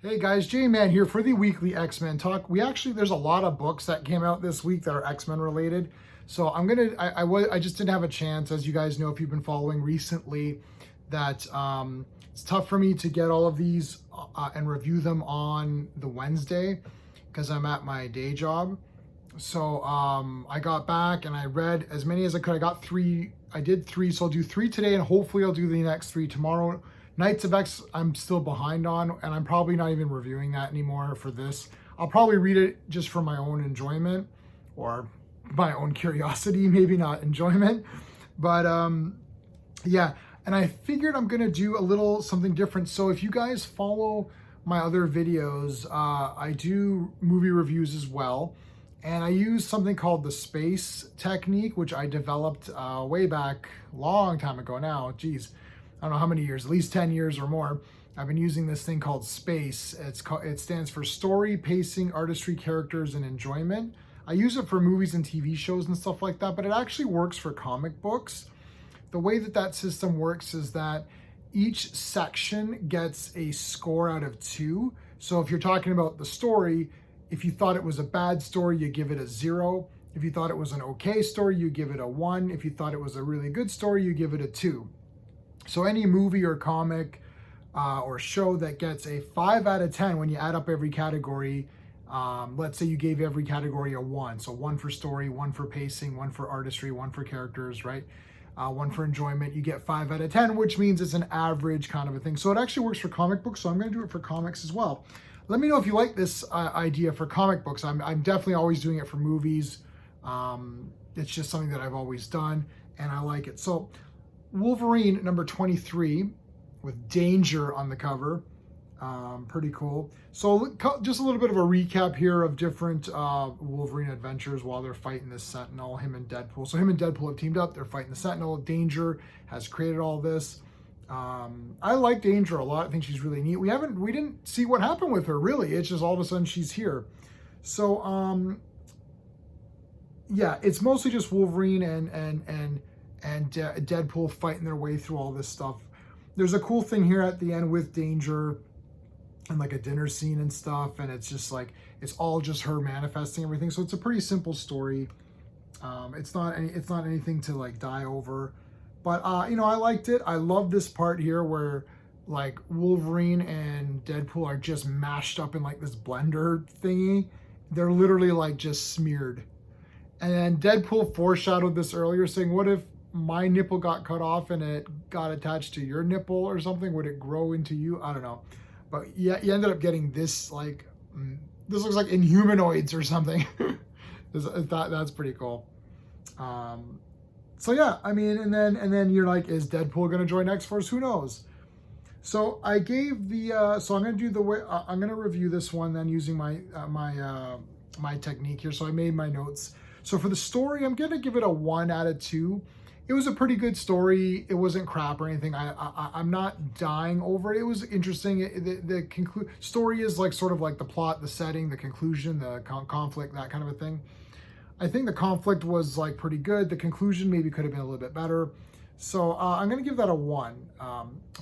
Hey guys, J-Man here for the weekly X-Men talk. There's a lot of books that came out this week that are X-Men related. So I just didn't have a chance, as you guys know, if you've been following recently, that it's tough for me to get all of these and review them on the Wednesday because I'm at my day job. So I got back and I read as many as I could. I did three, so I'll do three today and hopefully I'll do the next three tomorrow. Knights of X, I'm still behind on, and I'm probably not even reviewing that anymore for this. I'll probably read it just for my own enjoyment or my own curiosity, maybe not enjoyment. But yeah, and I figured I'm gonna do a little something different. So if you guys follow my other videos, I do movie reviews as well. And I use something called the space technique, which I developed way back, long time ago now. Geez, I don't know how many years, at least 10 years or more. I've been using this thing called SPACE. It stands for story, pacing, artistry, characters, and enjoyment. I use it for movies and TV shows and stuff like that, but it actually works for comic books. The way that system works is that each section gets a score out of 2. So if you're talking about the story, if you thought it was a bad story, you give it a 0. If you thought it was an okay story, you give it a 1. If you thought it was a really good story, you give it a 2. So any movie or comic or show that gets a 5 out of 10 when you add up every category, let's say you gave every category a 1. So 1 for story, 1 for pacing, 1 for artistry, 1 for characters, right? 1 for enjoyment, you get 5 out of 10, which means it's an average kind of a thing. So it actually works for comic books, so I'm gonna do it for comics as well. Let me know if you like this idea for comic books. I'm definitely always doing it for movies. It's just something that I've always done, and I like it. So Wolverine number 23 with Danger on the cover. Pretty cool. So just a little bit of a recap here of different Wolverine adventures while they're fighting this Sentinel, him and Deadpool. So him and Deadpool have teamed up. They're fighting the Sentinel. Danger has created all this. I like Danger a lot. I think she's really neat. We didn't see what happened with her really. It's just all of a sudden she's here. So yeah, it's mostly just Wolverine and Deadpool fighting their way through all this stuff. There's a cool thing here at the end with Danger and like a dinner scene and stuff, and it's just like it's all just her manifesting everything. So it's a pretty simple story. It's not anything to like die over, but you know, I liked it. I love this part here where like Wolverine and Deadpool are just mashed up in like this blender thingy. They're literally like just smeared. And then Deadpool foreshadowed this earlier, saying, what if my nipple got cut off and it got attached to your nipple or something? Would it grow into you? I don't know. But yeah, you ended up getting this, like, this looks like Inhumanoids or something. That's pretty cool. So yeah, I mean, and then you're like, is Deadpool gonna join X-Force? Who knows? So I gave the, so I'm gonna do the way, I'm gonna review this one then using my my technique here. So I made my notes. So for the story, I'm gonna give it a 1 out of 2. It was a pretty good story. It wasn't crap or anything. I'm not dying over it. It was interesting. The story is like sort of like the plot, the setting, the conclusion, the conflict, that kind of a thing. I think the conflict was like pretty good. The conclusion maybe could have been a little bit better. So I'm gonna give that a 1.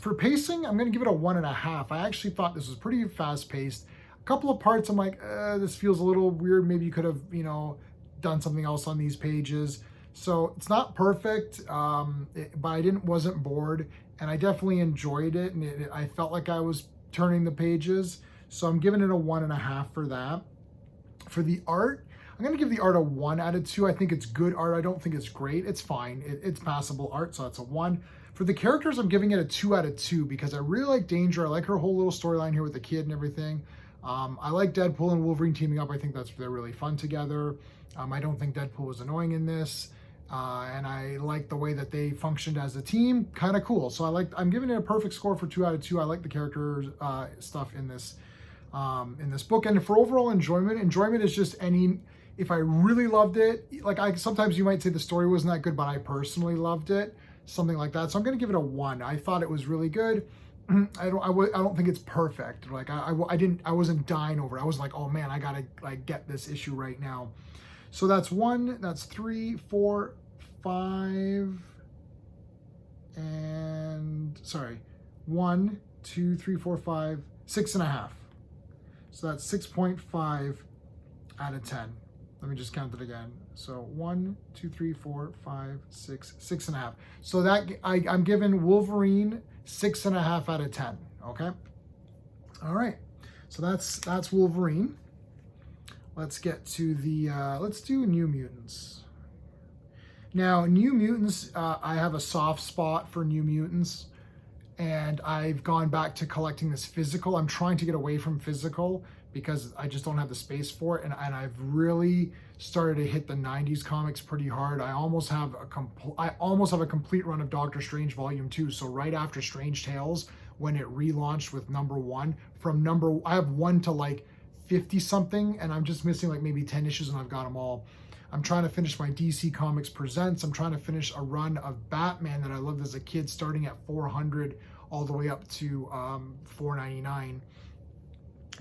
For pacing, I'm gonna give it a 1.5. I actually thought this was pretty fast paced. A couple of parts I'm like, this feels a little weird. Maybe you could have, you know, done something else on these pages. So it's not perfect, but I wasn't bored, and I definitely enjoyed it, and I felt like I was turning the pages. So I'm giving it a 1.5 for that. For the art, I'm gonna give the art a 1 out of 2. I think it's good art. I don't think it's great. It's fine. It's passable art, so that's a 1. For the characters, I'm giving it a 2 out of 2 because I really like Danger. I like her whole little storyline here with the kid and everything. I like Deadpool and Wolverine teaming up. I think they're really fun together. I don't think Deadpool was annoying in this. And I like the way that they functioned as a team, kind of cool. So I'm giving it a perfect score for 2 out of 2. I like the character stuff in this book. And for overall enjoyment is just if I really loved it, like sometimes you might say the story wasn't that good, but I personally loved it, something like that. So I'm gonna give it a 1. I thought it was really good. I don't think it's perfect. Like I wasn't dying over it. I was like, oh man, I gotta like get this issue right now. So that's 1, that's 3, 4, 5, and sorry, 1, 2, 3, 4, 5, 6.5. So that's 6.5 out of 10. Let me just count it again. So 1, 2, 3, 4, 5, 6, 6.5. So that I'm giving Wolverine 6.5 out of 10. Okay. All right. So that's Wolverine. Let's get to the let's do New Mutants. Now, New Mutants, I have a soft spot for New Mutants, and I've gone back to collecting this physical. I'm trying to get away from physical because I just don't have the space for it, and I've really started to hit the 90s comics pretty hard. I almost have a complete run of Doctor Strange Volume 2. So right after Strange Tales, when it relaunched with #1, I have 1 to like 50 something, and I'm just missing like maybe 10 issues, and I've got them all. I'm trying to finish my DC Comics Presents. I'm trying to finish a run of Batman that I loved as a kid, starting at 400 all the way up to 499.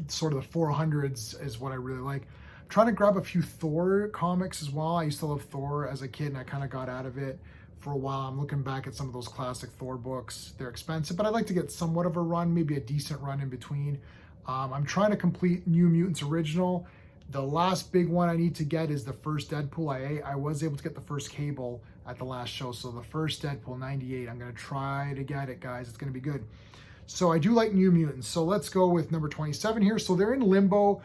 Sort of the 400s is what I really like. I'm trying to grab a few Thor comics as well. I used to love Thor as a kid, and I kind of got out of it for a while. I'm looking back at some of those classic Thor books. They're expensive, but I'd like to get somewhat of a run, maybe a decent run in between. I'm trying to complete New Mutants Original. The last big one I need to get is the first Deadpool. I was able to get the first Cable at the last show, so the first Deadpool 98. I'm going to try to get it, guys. It's going to be good. So I do like New Mutants. So let's go with number 27 here. So they're in limbo.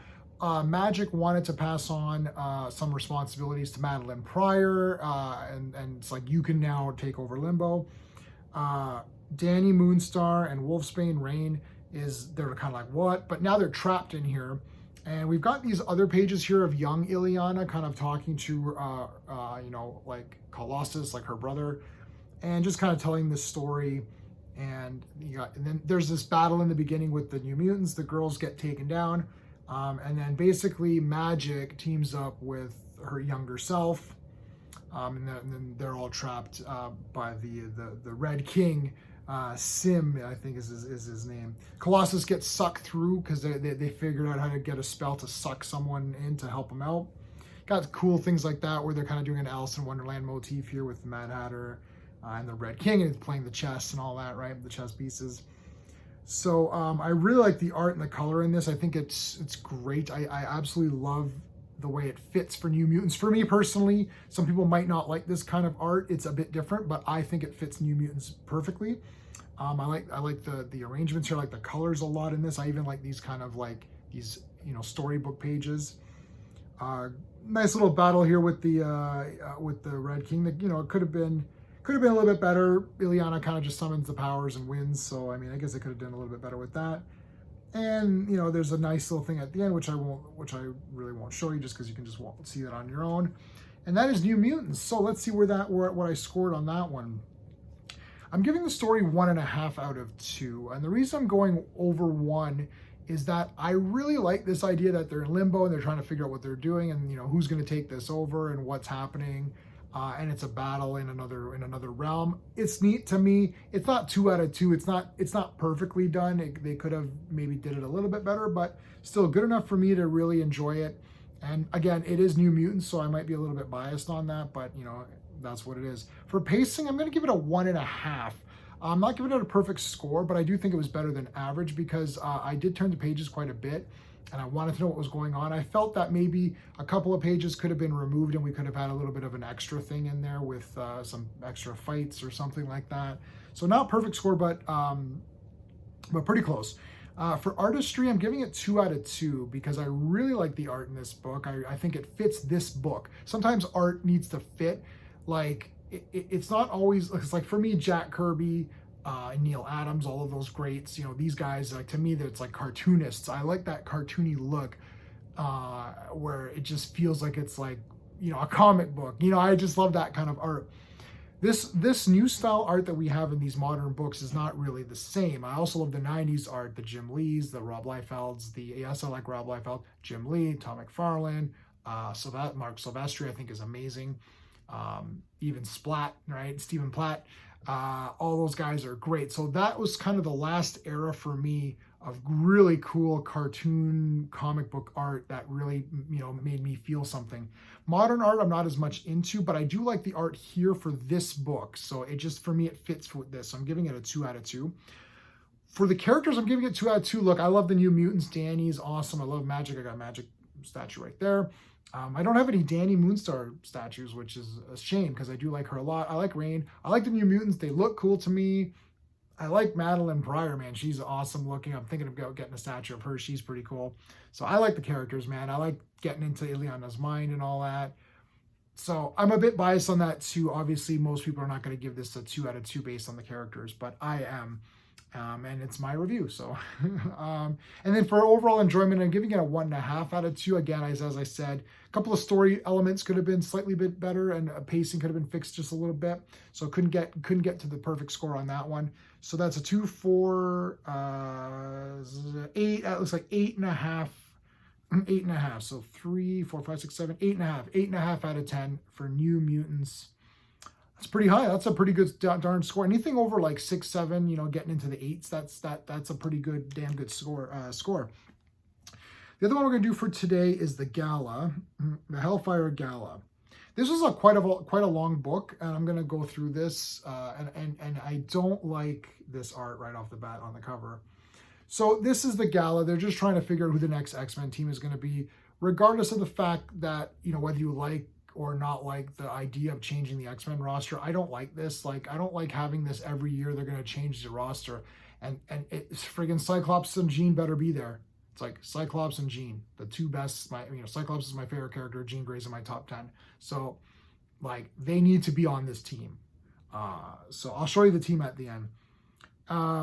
Magic wanted to pass on some responsibilities to Madeline Pryor, and it's like, you can now take over Limbo. Danny Moonstar and Wolfsbane Rain they're kind of like, what? But now they're trapped in here. And we've got these other pages here of young Illyana kind of talking to, like Colossus, like her brother, and just kind of telling this story. And then there's this battle in the beginning with the New Mutants. The girls get taken down, and then basically Magic teams up with her younger self, and then they're all trapped by the Red King. Sim, I think is his name. Colossus gets sucked through because they figured out how to get a spell to suck someone in to help him out. Got cool things like that where they're kind of doing an Alice in Wonderland motif here with Mad Hatter and the Red King, and it's playing the chess and all that, right? The chess pieces. So I really like the art and the color in this. I think it's great. I absolutely love the way it fits for New Mutants. For me personally, some people might not like this kind of art. It's a bit different, but I think it fits New Mutants perfectly. I like the arrangements here. I like the colors a lot in this. I even like these kind of like these storybook pages. Nice little battle here with the Red King. That it could have been a little bit better. Illyana kind of just summons the powers and wins. So I mean, I guess I could have done a little bit better with that. And there's a nice little thing at the end, which I really won't show you, just because you can just see that on your own. And that is New Mutants. So let's see what I scored on that one. I'm giving the story 1.5 out of 2, and the reason I'm going over 1 is that I really like this idea that they're in limbo and they're trying to figure out what they're doing, and who's going to take this over and what's happening. And it's a battle in another realm. It's neat to me. It's not 2 out of 2. It's not perfectly done. They could have maybe did it a little bit better, but still good enough for me to really enjoy it. And again, it is New Mutants, so I might be a little bit biased on that, but that's what it is. For pacing, I'm going to give it a 1.5. I'm not giving it a perfect score, but I do think it was better than average because I did turn the pages quite a bit, and I wanted to know what was going on. I felt that maybe a couple of pages could have been removed, and we could have had a little bit of an extra thing in there with some extra fights or something like that. So not perfect score, but pretty close. For artistry, I'm giving it 2 out of 2 because I really like the art in this book. I think it fits this book. Sometimes art needs to fit. Like, it's not always, it's like for me, Jack Kirby, Neil Adams, all of those greats, these guys, like, to me, it's like cartoonists. I like that cartoony look where it just feels like it's like, a comic book. I just love that kind of art. This new style art that we have in these modern books is not really the same. I also love the 90s art, the Jim Lees, the Rob Liefelds, I like Rob Liefeld, Jim Lee, Tom McFarlane, Mark Silvestri, I think is amazing. Even Splat, right? Stephen Platt, all those guys are great. So that was kind of the last era for me of really cool cartoon comic book art that really, made me feel something. Modern art, I'm not as much into, but I do like the art here for this book. So it just, for me, it fits with this. So I'm giving it a 2 out of 2. For the characters, I'm giving it 2 out of 2. Look, I love the New Mutants. Danny's awesome. I love Magic. I got Magic statue right there. I don't have any Danny Moonstar statues, which is a shame because I do like her a lot. I like Rain. I like the New Mutants. They look cool to me. I like Madeline Pryor, man. She's awesome looking. I'm thinking about getting a statue of her. She's pretty cool. So I like the characters, man. I like getting into Ileana's mind and all that. So I'm a bit biased on that too. Obviously, most people are not going to give this a 2 out of 2 based on the characters, but I am. And it's my review. So, and then for overall enjoyment, I'm giving it a 1.5 out of 2. Again, as I said, a couple of story elements could have been slightly bit better, and pacing could have been fixed just a little bit. So couldn't get to the perfect score on that one. So that's a 2, 4, 8. That looks like 8.5. 8.5. So 3, 4, 5, 6, 7, 8.5. 8.5 out of 10 for New Mutants. That's pretty high. That's a pretty good darn score. Anything over like 6, 7, getting into the 8s, that's a pretty good, damn good score. The other one we're gonna do for today is the Gala, the Hellfire Gala. This was quite a long book, and I'm gonna go through this. And I don't like this art right off the bat on the cover. So this is the Gala. They're just trying to figure out who the next X-Men team is going to be, regardless of the fact that whether you like or not like the idea of changing the X-Men roster. I don't like this. Like, I don't like having this every year. They're going to change the roster. And it's friggin' Cyclops and Jean better be there. It's like Cyclops and Jean, the two best. Cyclops is my favorite character. Jean Grey's in my top 10. So, like, they need to be on this team. So I'll show you the team at the end.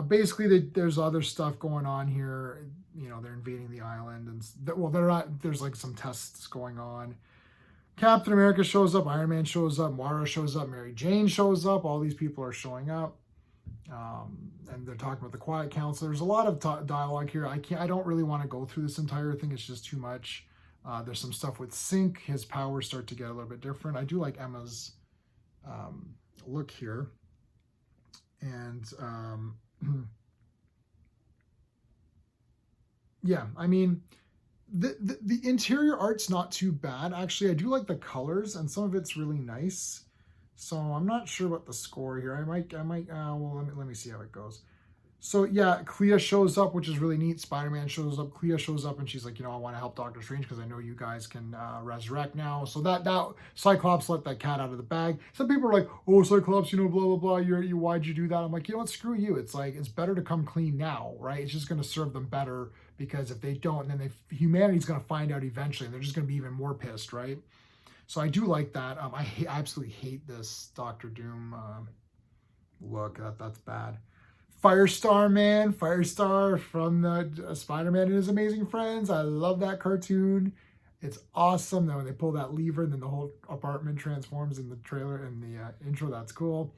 Basically, there's other stuff going on here. They're invading the island. And, they're not. There's, like, some tests going on. Captain America shows up, Iron Man shows up, Moira shows up, Mary Jane shows up. All these people are showing up, and they're talking about the Quiet Council. There's a lot of dialogue here. I don't really want to go through this entire thing. It's just too much. There's some stuff with Sync. His powers start to get a little bit different. I do like Emma's look here, and yeah, I mean. The interior art's not too bad. Actually, I do like the colors, and some of it's really nice. So I'm not sure about the score here. I might, well, let me see how it goes. So yeah, Clea shows up, which is really neat. Spider-Man shows up. Clea shows up, and she's like, I want to help Doctor Strange because I know you guys can resurrect now. So that Cyclops let that cat out of the bag. Some people are like, oh, Cyclops, blah, blah, blah. You why'd you do that? I'm like, what? Screw you. It's like, it's better to come clean now, right? It's just going to serve them better, because if they don't, then humanity's going to find out eventually, and they're just going to be even more pissed, right? So I do like that. I absolutely hate this Doctor Doom look. That's bad. Firestar, man. Firestar from the Spider-Man and His Amazing Friends. I love that cartoon. It's awesome. Then when they pull that lever and then the whole apartment transforms in the trailer and the intro, that's cool.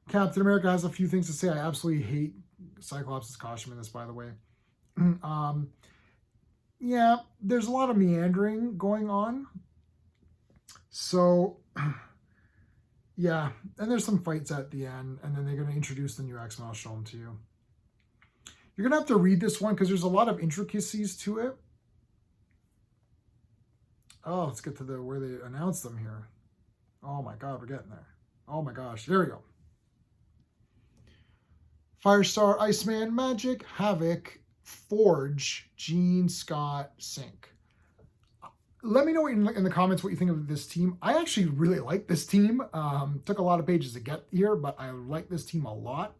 Captain America has a few things to say. I absolutely hate Cyclops' costume in this, by the way. Yeah, there's a lot of meandering going on. So... yeah, and there's some fights at the end, and then they're going to introduce the new X-Men. I'll show them to you. You're going to have to read this one because there's a lot of intricacies to it. Oh, let's get to where they announce them here. Oh my God, we're getting there. Oh my gosh, there we go. Firestar, Iceman, Magic, Havoc, Forge, Jean, Scott, Sync. Let me know in the comments what you think of this team. I actually really like this team. Took a lot of pages to get here, but I like this team a lot.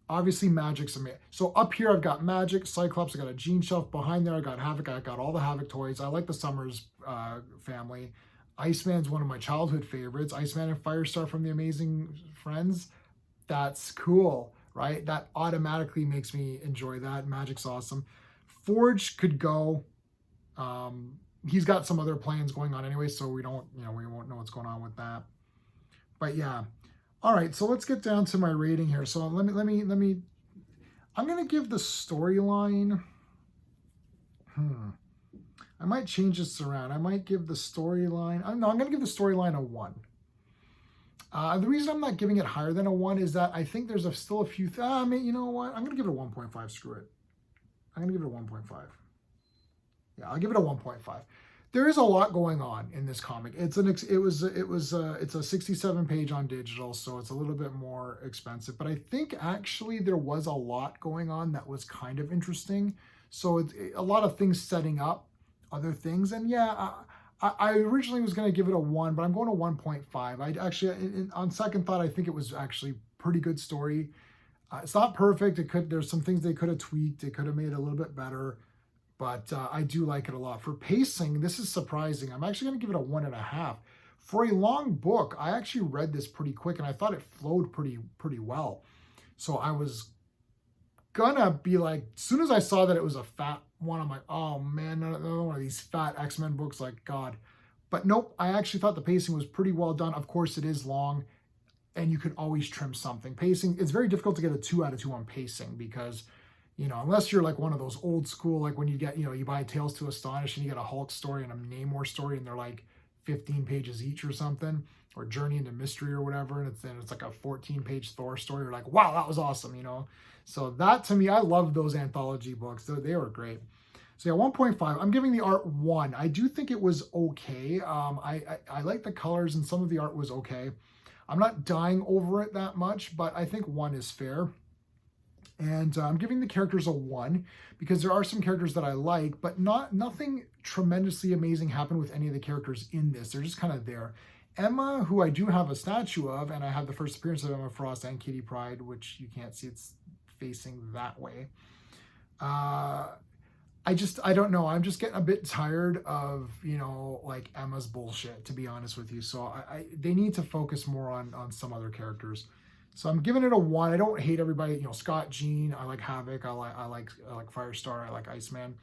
Obviously, Magic's amazing. So up here, I've got Magic, Cyclops. I got a Jean shelf. Behind there, I got Havoc. I got all the Havoc toys. I like the Summers family. Iceman's one of my childhood favorites. Iceman and Firestar from The Amazing Friends. That's cool, right? That automatically makes me enjoy that. Magic's awesome. Forge could go. He's got some other plans going on anyway, so we won't know what's going on with that. But yeah. All right, so let's get down to my rating here. So let me I'm going to give the storyline. I might change this around. I might give the storyline. I'm going to give the storyline a 1. The reason I'm not giving it higher than a 1 is that I think there's still a few you know what? I'm going to give it a 1.5. Screw it. I'm going to give it a 1.5. Yeah, I'll give it a 1.5. there is a lot going on in this comic. It's a 67 page on digital, so it's a little bit more expensive. But I think actually there was a lot going on that was kind of interesting. So a lot of things setting up other things. And yeah, I originally was going to give it a 1, but I'm going to 1.5. I actually, on second thought, I think it was actually pretty good story. It's not perfect. There's some things they could have tweaked. They could have made it a little bit better. But I do like it a lot. For pacing, this is surprising. I'm actually going to give it a 1.5. For a long book, I actually read this pretty quick, and I thought it flowed pretty well. So I was gonna be like, as soon as I saw that it was a fat one, I'm like, oh man, another one of these fat X-Men books, like God. But nope, I actually thought the pacing was pretty well done. Of course, it is long, and you could always trim something. Pacing, it's very difficult to get a 2 out of 2 on pacing because, you know, unless you're like one of those old school, like when you get, you know, you buy Tales to Astonish and you get a Hulk story and a Namor story and they're like 15 pages each or something, or Journey into Mystery or whatever, and it's like a 14-page Thor story. You're like, wow, that was awesome, you know? So that, to me, I love those anthology books. They were great. So yeah, 1.5. I'm giving the art 1. I do think it was okay. I like the colors and some of the art was okay. I'm not dying over it that much, but I think 1 is fair. And I'm giving the characters a 1 because there are some characters that I like, but nothing tremendously amazing happened with any of the characters in this. They're just kind of there. Emma, who I do have a statue of, and I have the first appearance of Emma Frost and Kitty Pryde, which you can't see, it's facing that way. I don't know. I'm just getting a bit tired of, you know, like Emma's bullshit, to be honest with you. So they need to focus more on some other characters. So I'm giving it a 1. I don't hate everybody. You know, Scott, Jean, I like Havoc, I like Firestar, I like Iceman.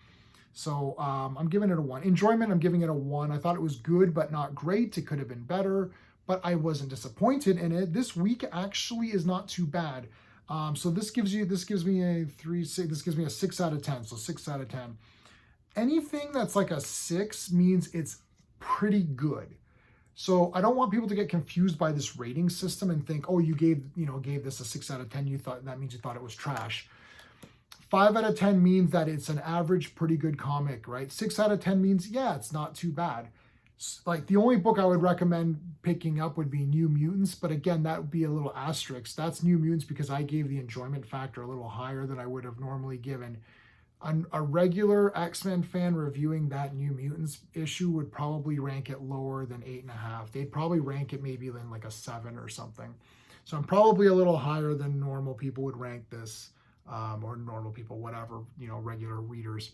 So I'm giving it a 1. Enjoyment, I'm giving it a 1. I thought it was good, but not great. It could have been better, but I wasn't disappointed in it. This week actually is not too bad. So this gives me a 6 out of 10. So 6 out of 10. Anything that's like a 6 means it's pretty good. So I don't want people to get confused by this rating system and think, oh, you gave this a 6 out of 10. That means you thought it was trash. 5 out of 10 means that it's an average, pretty good comic, right? 6 out of 10 means, yeah, it's not too bad. Like the only book I would recommend picking up would be New Mutants, but again, that would be a little asterisk. That's New Mutants because I gave the enjoyment factor a little higher than I would have normally given. A regular X-Men fan reviewing that New Mutants issue would probably rank it lower than 8.5. They'd probably rank it maybe in like a 7 or something. So I'm probably a little higher than normal people would rank this, or normal people, whatever, you know, regular readers.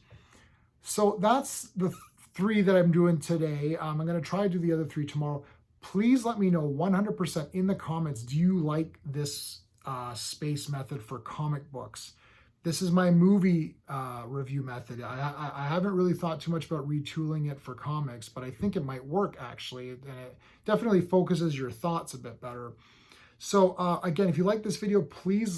So that's the 3 that I'm doing today. I'm going to try to do the other 3 tomorrow. Please let me know 100% in the comments, do you like this space method for comic books? This is my movie review method. I haven't really thought too much about retooling it for comics, but I think it might work actually, and it definitely focuses your thoughts a bit better. So again, if you like this video, please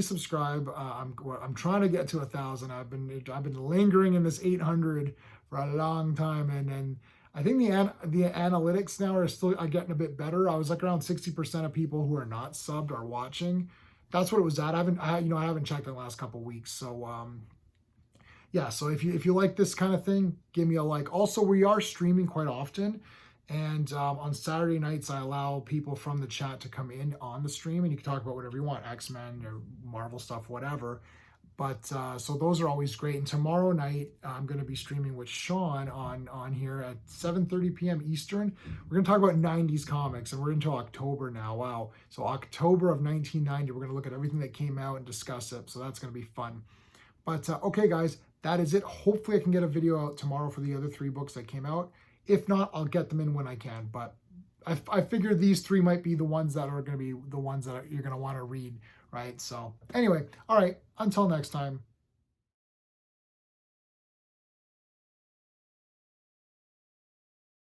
subscribe. I'm trying to get to 1,000. I've been lingering in this 800 for a long time, and I think the analytics now are getting a bit better. I was like around 60% of people who are not subbed are watching. That's what it was at. I haven't checked in the last couple of weeks. So yeah, so if you like this kind of thing, give me a like. Also, we are streaming quite often, and on Saturday nights I allow people from the chat to come in on the stream, and you can talk about whatever you want, X-Men or Marvel stuff, whatever. But so those are always great. And tomorrow night I'm going to be streaming with Sean on here at 7:30 p.m. Eastern. We're going to talk about 90s comics, and we're into October now. Wow. So October of 1990, we're going to look at everything that came out and discuss it. So that's going to be fun. But okay, guys, that is it. Hopefully I can get a video out tomorrow for the other 3 books that came out. If not, I'll get them in when I can. But I figure these 3 might be the ones that are going to be the ones that you're going to want to read, right? So anyway, all right, until next time,